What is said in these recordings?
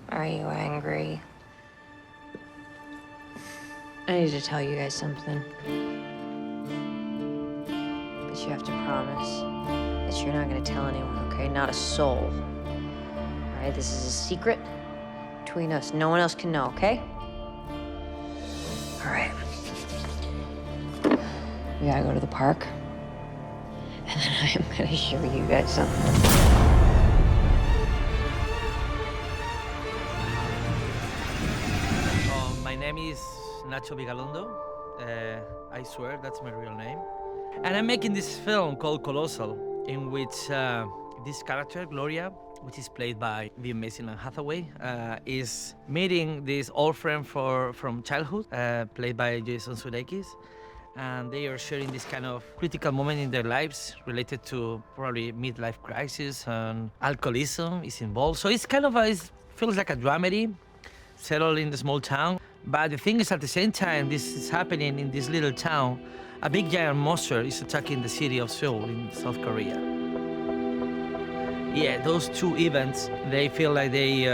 Are you angry? I need to tell you guys something. But you have to promise that you're not gonna tell anyone, okay? Not a soul. All right, this is a secret between us. No one else can know, okay? All right. We gotta go to the park. And then I am gonna show you guys something. My name is Nacho Vigalondo. I swear that's my real name. And I'm making this film called Colossal, in which this character, Gloria, which is played by the amazing Hathaway, is meeting this old friend from childhood, played by Jason Sudekeis. And they are sharing this kind of critical moment in their lives related to probably midlife crisis, and alcoholism is involved. So it's kind of it feels like a dramedy settled in the small town. But the thing is, at the same time this is happening in this little town, a big giant monster is attacking the city of Seoul in South Korea. Yeah, those two events, they feel like they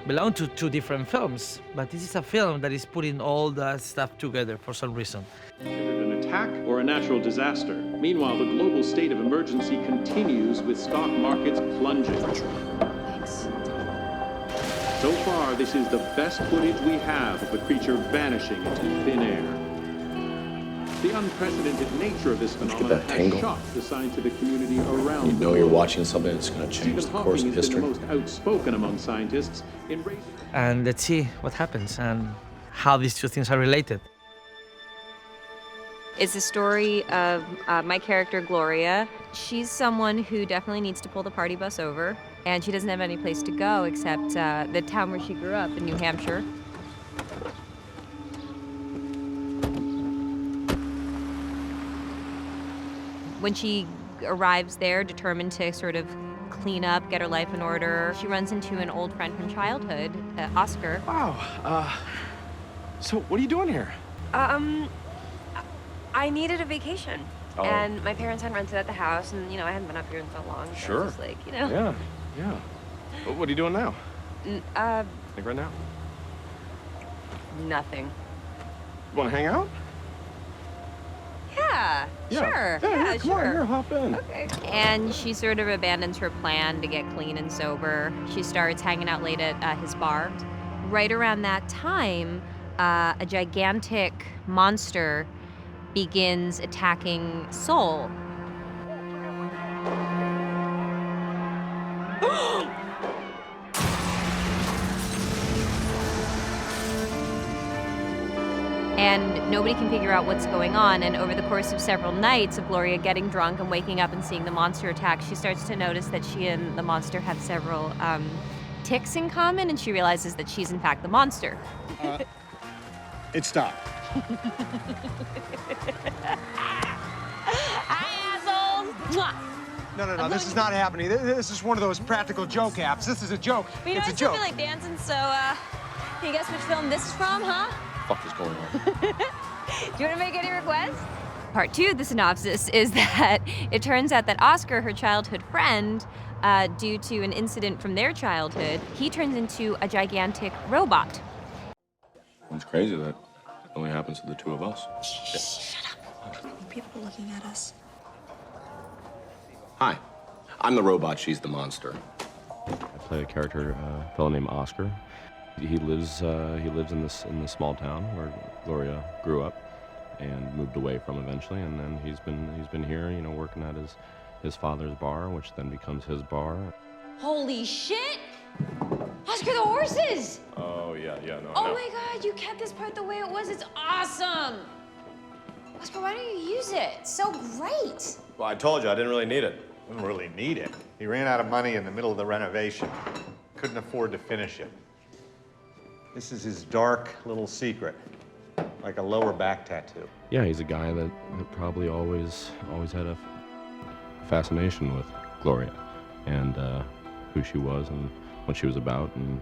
belong to two different films. But this is a film that is putting all that stuff together for some reason. Is it an attack or a natural disaster? Meanwhile, the global state of emergency continues with stock markets plunging. Thanks. So far, this is the best footage we have of the creature vanishing into thin air. The unprecedented nature of this phenomenon has shocked the scientific community around the world. You know you're watching something that's going to change the course of history. Stephen Hawking has been the most outspoken among scientists in raising... And let's see what happens and how these two things are related. It's the story of my character, Gloria. She's someone who definitely needs to pull the party bus over, and she doesn't have any place to go except the town where she grew up in New Hampshire. When she arrives there, determined to sort of clean up, get her life in order, she runs into an old friend from childhood, Oscar. Wow, so what are you doing here? I needed a vacation. Oh. And my parents had rented at the house, and, I hadn't been up here in so long. So Sure. I was just like, Yeah. What are you doing now? Like right now? Nothing. Want to hang out? Yeah, sure. Yeah, come sure. on, here, hop in. Okay. And she sort of abandons her plan to get clean and sober. She starts hanging out late at his bar. Right around that time, a gigantic monster begins attacking Seoul. And nobody can figure out what's going on. And over the course of several nights of Gloria getting drunk and waking up and seeing the monster attack, she starts to notice that she and the monster have several tics in common, and she realizes that she's in fact the monster. It stopped. Hi, assholes! Mwah! No, this is not happening. This is one of those practical joke apps. This is a joke. But it's a I joke. feel like dancing, so, can you guess which film this is from, huh? What the fuck is going on? Do you want to make any requests? Part 2 of the synopsis is that it turns out that Oscar, her childhood friend, due to an incident from their childhood, he turns into a gigantic robot. It's crazy that it only happens to the two of us. Shut up. People are looking at us. Hi, I'm the robot, she's the monster. I play a character, a fellow named Oscar. He lives in this small town where Gloria grew up and moved away from eventually, and then he's been here, working at his father's bar, which then becomes his bar. Holy shit! Oscar the horses! Oh yeah, no. Oh my god, you kept this part the way it was. It's awesome! Oscar, why don't you use it? It's so great! Well, I told you, I didn't really need it. Didn't really need it. He ran out of money in the middle of the renovation. Couldn't afford to finish it. This is his dark little secret, like a lower back tattoo. Yeah, he's a guy that probably always had a fascination with Gloria and who she was and what she was about, and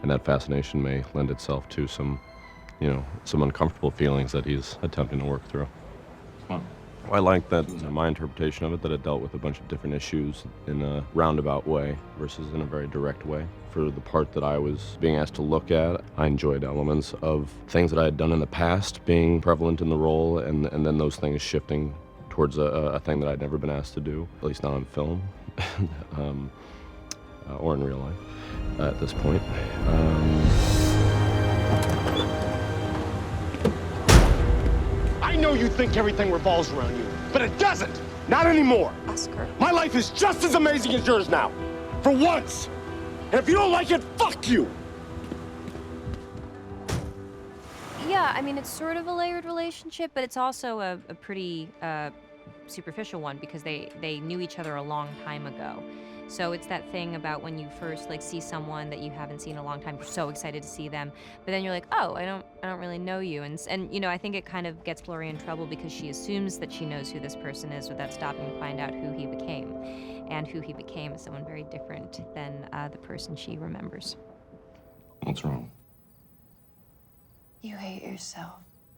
that fascination may lend itself to some uncomfortable feelings that he's attempting to work through. Come on. I like that, my interpretation of it, that it dealt with a bunch of different issues in a roundabout way versus in a very direct way. For the part that I was being asked to look at, I enjoyed elements of things that I had done in the past being prevalent in the role, and then those things shifting towards a thing that I'd never been asked to do, at least not on film, or in real life at this point. I know you think everything revolves around you, but it doesn't. Not anymore. Oscar. My life is just as amazing as yours now. For once. And if you don't like it, fuck you. Yeah, I mean, it's sort of a layered relationship, but it's also a pretty superficial one because they knew each other a long time ago. So it's that thing about when you first see someone that you haven't seen in a long time, you're so excited to see them, but then you're like, oh, I don't really know you, and I think it kind of gets Gloria in trouble because she assumes that she knows who this person is without stopping to find out who he became, and who he became is someone very different than the person she remembers. What's wrong? You hate yourself.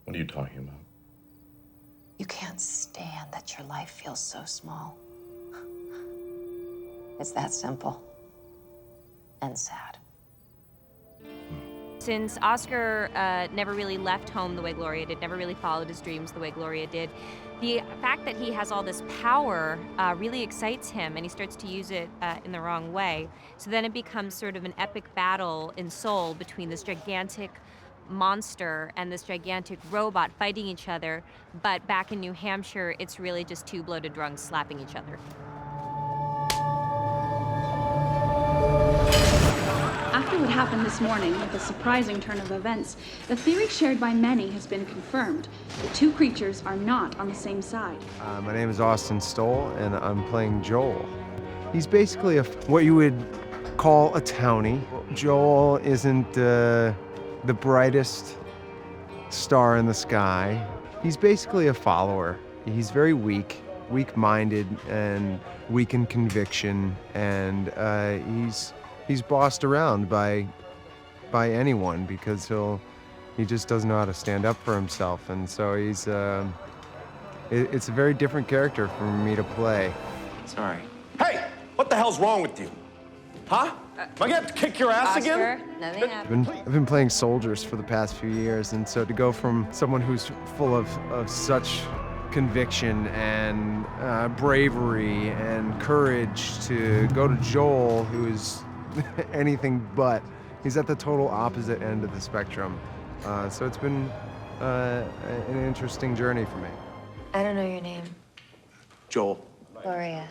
What are you talking about? You can't stand that your life feels so small. It's that simple. And sad. Since Oscar never really left home the way Gloria did, never really followed his dreams the way Gloria did, the fact that he has all this power really excites him, and he starts to use it in the wrong way. So then it becomes sort of an epic battle in Seoul between this gigantic monster and this gigantic robot fighting each other, but back in New Hampshire, it's really just two bloated drunks slapping each other. After what happened this morning, with a surprising turn of events, the theory shared by many has been confirmed. The two creatures are not on the same side. My name is Austin Stoll, and I'm playing Joel. He's basically what you would call a townie. Joel isn't the brightest star in the sky. He's basically a follower. He's very weak-minded, and weak in conviction, and he's bossed around by anyone because he just doesn't know how to stand up for himself, and so it's a very different character for me to play. Sorry. Hey, what the hell's wrong with you? Huh? Am I gonna have to kick your ass again? Nothing happened. I've been playing soldiers for the past few years, and so to go from someone who's full of such conviction and bravery and courage to go to Joel, who is anything but. He's at the total opposite end of the spectrum. So it's been an interesting journey for me. I don't know your name. Joel. Gloria.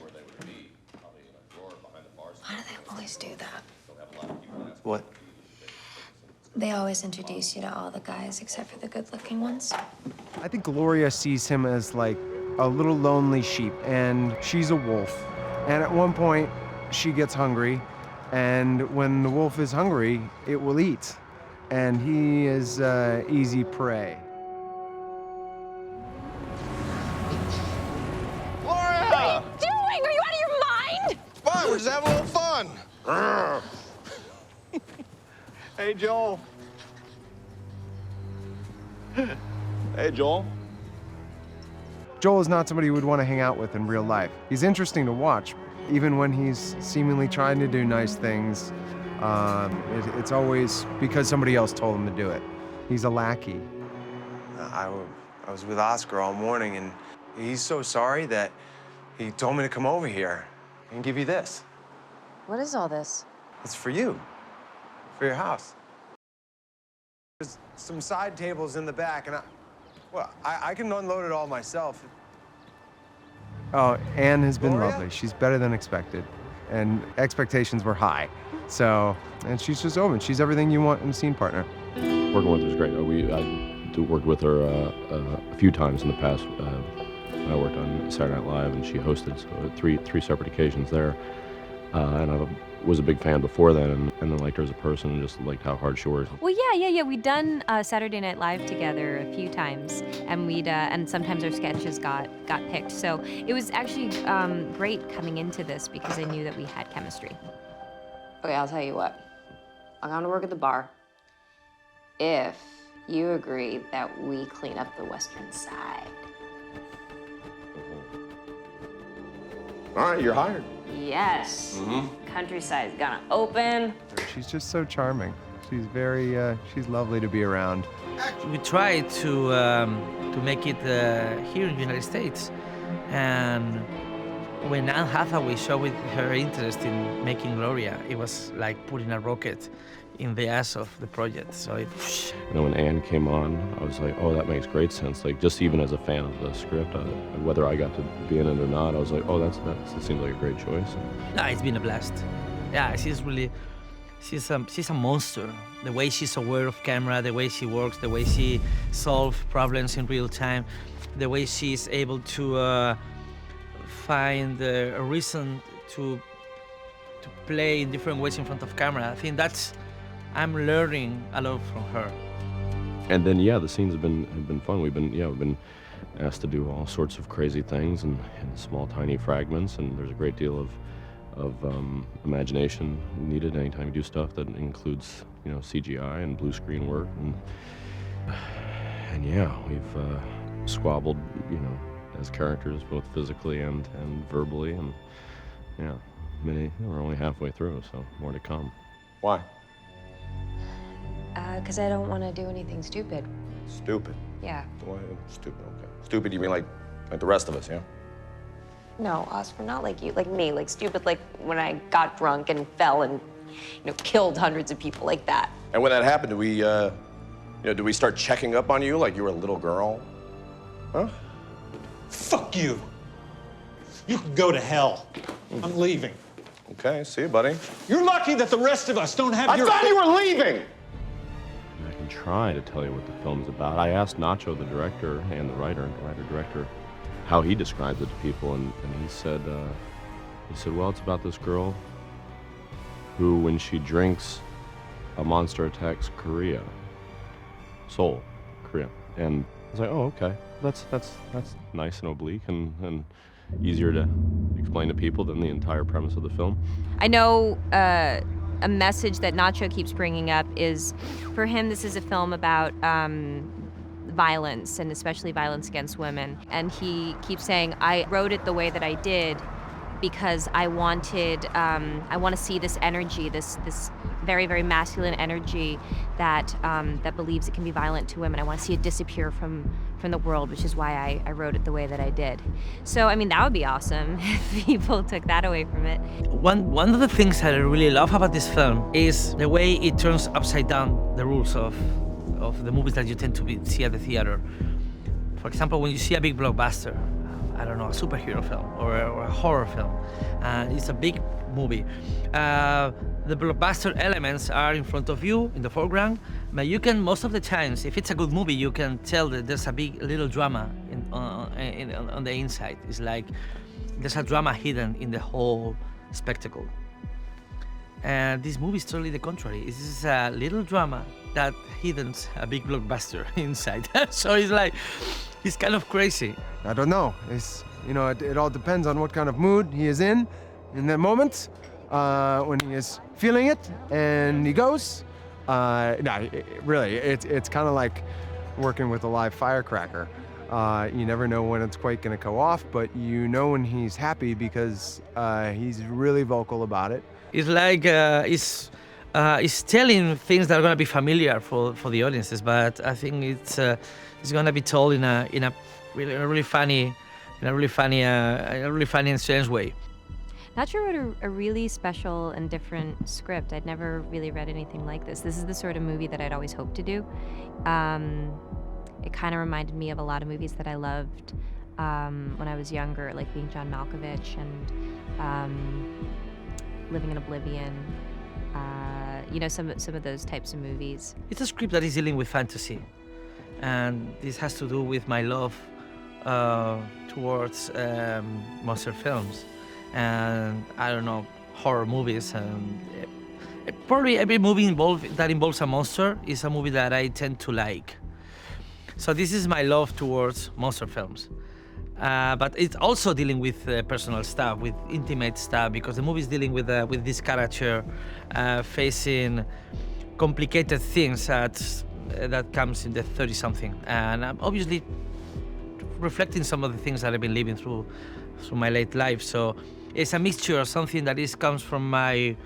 Why do they always do that? What? They always introduce you to all the guys except for the good-looking ones. I think Gloria sees him as like a little lonely sheep, and she's a wolf. And at one point, she gets hungry, and when the wolf is hungry, it will eat. And he is easy prey. Gloria! What are you doing? Are you out of your mind? Fine, we're just having a little fun. Hey, Joel. Hey, Joel. Joel is not somebody you would want to hang out with in real life. He's interesting to watch, even when he's seemingly trying to do nice things. It's always because somebody else told him to do it. He's a lackey. I was with Oscar all morning, and he's so sorry that he told me to come over here and give you this. What is all this? It's for you, for your house. There's some side tables in the back, and I can unload it all myself. Oh, Anne has been Gloria? lovely. She's better than expected, and expectations were high. So, and she's just open. She's everything you want in a scene partner. Working with her is great. I worked with her a few times in the past. I worked on Saturday Night Live, and she hosted, so three separate occasions there. And I was a big fan before then, and then liked her as a person, and just liked how hard she worked. Well, yeah. We'd done Saturday Night Live together a few times, and and sometimes our sketches got picked. So it was actually great coming into this because I knew that we had chemistry. Okay, I'll tell you what. I'll come to work at the bar if you agree that we clean up the western side. All right, you're hired. Yes. Mm-hmm. Countryside's gonna open. She's just so charming. She's she's lovely to be around. We tried to make it here in the United States, and when Anne Hathaway showed her interest in making Gloria, it was like putting a rocket in the ass of the project. So it. And then when Anne came on, I was like, oh, that makes great sense. Like, just even as a fan of the script, whether I got to be in it or not, I was like, oh, that seems like a great choice. It's been a blast. Yeah, she's a monster. The way she's aware of camera, the way she works, the way she solves problems in real time, the way she's able to find a reason to play in different ways in front of camera. I think I'm learning a lot from her. And then the scenes have been fun. We've been asked to do all sorts of crazy things in small, tiny fragments, and there's a great deal of imagination needed anytime you do stuff that includes CGI and blue screen work, and we've squabbled as characters both physically and verbally, and we're only halfway through, so more to come. Why? Because I don't want to do anything stupid. Stupid? Yeah. Why stupid? Okay. Stupid, you mean like the rest of us, yeah? No, Oscar, not like you, like me, like stupid, like when I got drunk and fell and, killed hundreds of people like that. And when that happened, do we start checking up on you like you were a little girl? Huh? Fuck you. You can go to hell. I'm leaving. Okay, see you, buddy. You're lucky that the rest of us don't have I thought you were leaving! I can try to tell you what the film's about. I asked Nacho, the director and the writer-director, how he describes it to people, and he said, well, it's about this girl who, when she drinks, a monster attacks Seoul, Korea. And I was like, oh, okay, that's nice and oblique and easier to explain to people than the entire premise of the film. I know a message that Nacho keeps bringing up is, for him, this is a film about violence, and especially violence against women. And he keeps saying, I wrote it the way that I did because I want to see this energy, this very, very masculine energy that believes it can be violent to women. I want to see it disappear from the world, which is why I wrote it the way that I did. So, I mean, that would be awesome if people took that away from it. One of the things that I really love about this film is the way it turns upside down the rules of the movies that you tend to see at the theater. For example, when you see a big blockbuster, I don't know, a superhero film or a horror film, and it's a big movie. The blockbuster elements are in front of you, in the foreground, but you can, most of the times, if it's a good movie, you can tell that there's a little drama on the inside. It's like there's a drama hidden in the whole spectacle. And this movie is totally the contrary. This is a little drama that hidden a big blockbuster inside. So it's kind of crazy. I don't know. It all depends on what kind of mood he is in that moment, when he is feeling it, and he goes. Really, it's kind of like working with a live firecracker. You never know when it's quite going to go off, but you know when he's happy because he's really vocal about it. It's like it's telling things that are going to be familiar for the audiences, but I think it's going to be told in a really funny and strange way. Nacho wrote a really special and different script. I'd never really read anything like this. This is the sort of movie that I'd always hoped to do. It kind of reminded me of a lot of movies that I loved when I was younger, like being John Malkovich and Living in Oblivion. Some of those types of movies. It's a script that is dealing with fantasy, and this has to do with my love towards monster films. And I don't know, horror movies, and probably every movie that involves a monster is a movie that I tend to like. So this is my love towards monster films. But it's also dealing with personal stuff, with intimate stuff, because the movie is dealing with this character facing complicated things that comes in the 30-something. And I'm obviously reflecting some of the things that I've been living through my late life. So It's a mixture of something that comes from my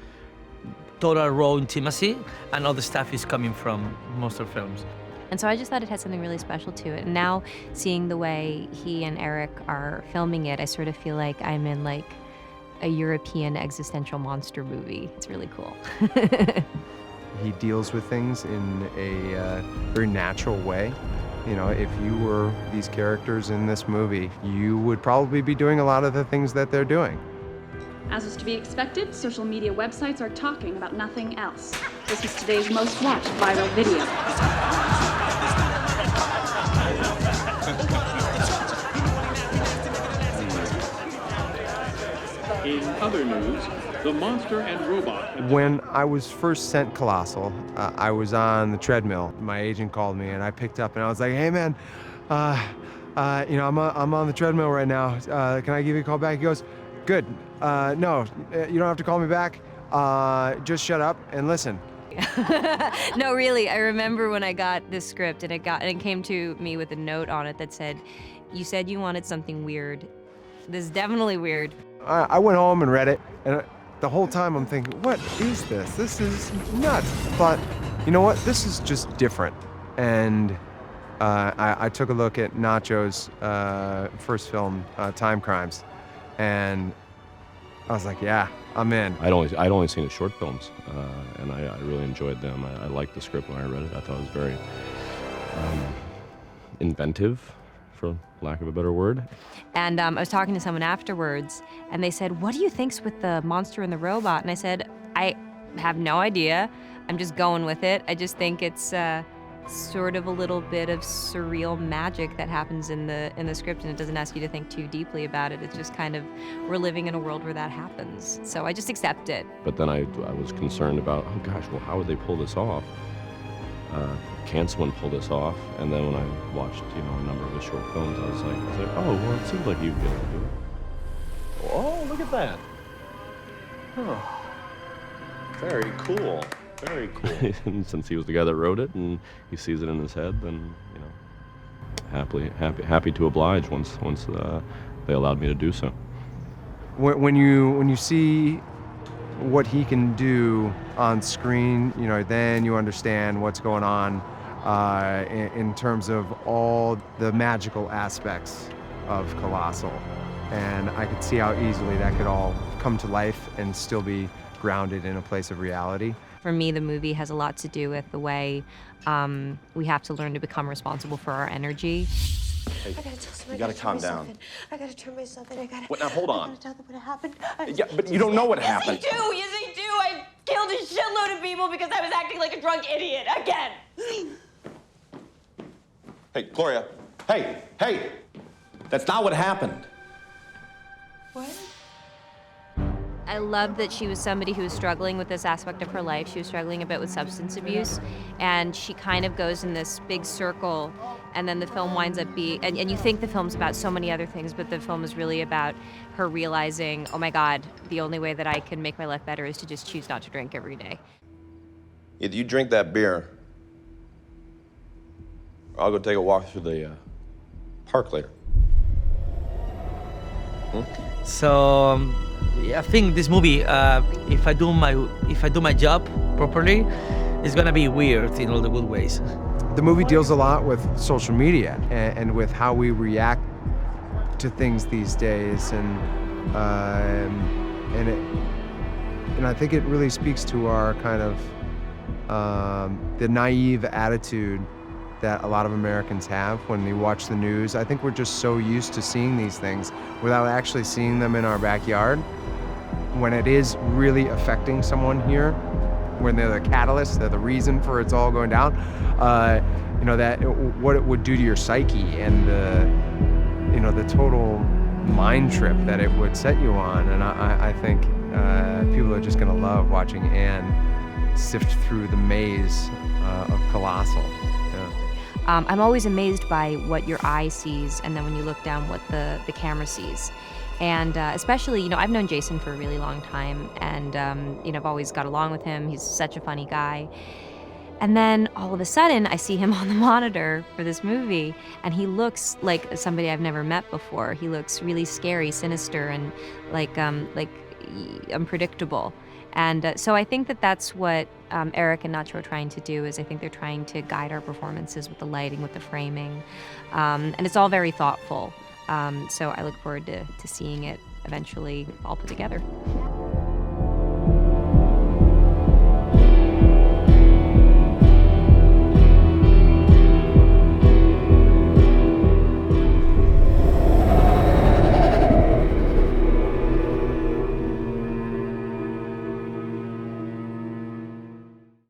total raw intimacy, and other stuff is coming from monster films. And so I just thought it had something really special to it. And now seeing the way he and Eric are filming it, I sort of feel like I'm in like a European existential monster movie. It's really cool. He deals with things in a very natural way. You know, if you were these characters in this movie, you would probably be doing a lot of the things that they're doing. As was to be expected, social media websites are talking about nothing else. This is today's most watched viral video. In other news, the monster and robot. When I was first sent Colossal, I was on the treadmill. My agent called me and I picked up and I was like, hey man, you know, I'm on the treadmill right now. Can I give you a call back? He goes, good. No, you don't have to call me back. Just shut up and listen. No, really, I remember when I got this script and it came to me with a note on it that said, you said you wanted something weird. This is definitely weird. I went home and read it, and the whole time I'm thinking, what is this? This is nuts. But you know what? This is just different. And I took a look at Nacho's first film, Time Crimes, and I was like, yeah, I'm in. I'd only seen his short films, and I really enjoyed them. I liked the script when I read it. I thought it was very inventive, for lack of a better word. And I was talking to someone afterwards, and they said, what do you think's with the monster and the robot? And I said, I have no idea. I'm just going with it. I just think it's sort of a little bit of surreal magic that happens in the script, and it doesn't ask you to think too deeply about it. It's just kind of, we're living in a world where that happens. So I just accept it. But then I was concerned about, oh gosh, well, how would they pull this off? Can someone pull this off? And then when I watched, you know, a number of his short films, I was like, oh, well, it seems like you'd be able to do it. Oh, look at that. Oh, very cool. Very cool. And since he was the guy that wrote it and he sees it in his head, then, you know, happy to oblige once they allowed me to do so. When you see what he can do on screen, you know, then you understand what's going on in terms of all the magical aspects of Colossal. And I could see how easily that could all come to life and still be grounded in a place of reality. For me, the movie has a lot to do with the way we have to learn to become responsible for our energy. Hey, I gotta tell someone. you gotta calm down. I gotta turn myself in. I gotta. Now hold on. I gotta tell them what happened. Yeah, but you don't know what happened. Yes, I do. I killed a shitload of people because I was acting like a drunk idiot again. Hey, Gloria. Hey. That's not what happened. What? I love that she was somebody who was struggling with this aspect of her life. She was struggling a bit with substance abuse, and she kind of goes in this big circle, and then the film winds up being, and you think the film's about so many other things, but the film is really about her realizing, oh my God, the only way that I can make my life better is to just choose not to drink every day. Either you drink that beer, or I'll go take a walk through the park later. So I think this movie, if I do my job properly, it's gonna be weird in all the good ways. The movie deals a lot with social media and with how we react to things these days, and I think it really speaks to our kind of the naive attitude that a lot of Americans have when they watch the news. I think we're just so used to seeing these things without actually seeing them in our backyard. When it is really affecting someone here, when they're the catalyst, they're the reason for it's all going down, you know, that what it would do to your psyche and the total mind trip that it would set you on. And I think people are just gonna love watching Anne sift through the maze of Colossal. I'm always amazed by what your eye sees, and then when you look down, what the camera sees. And especially, you know, I've known Jason for a really long time, and you know, I've always got along with him. He's such a funny guy. And then all of a sudden, I see him on the monitor for this movie, and he looks like somebody I've never met before. He looks really scary, sinister, and like unpredictable. And so I think that that's what Eric and Nacho are trying to do. Is I think they're trying to guide our performances with the lighting, with the framing, and it's all very thoughtful. So I look forward to seeing it eventually all put together.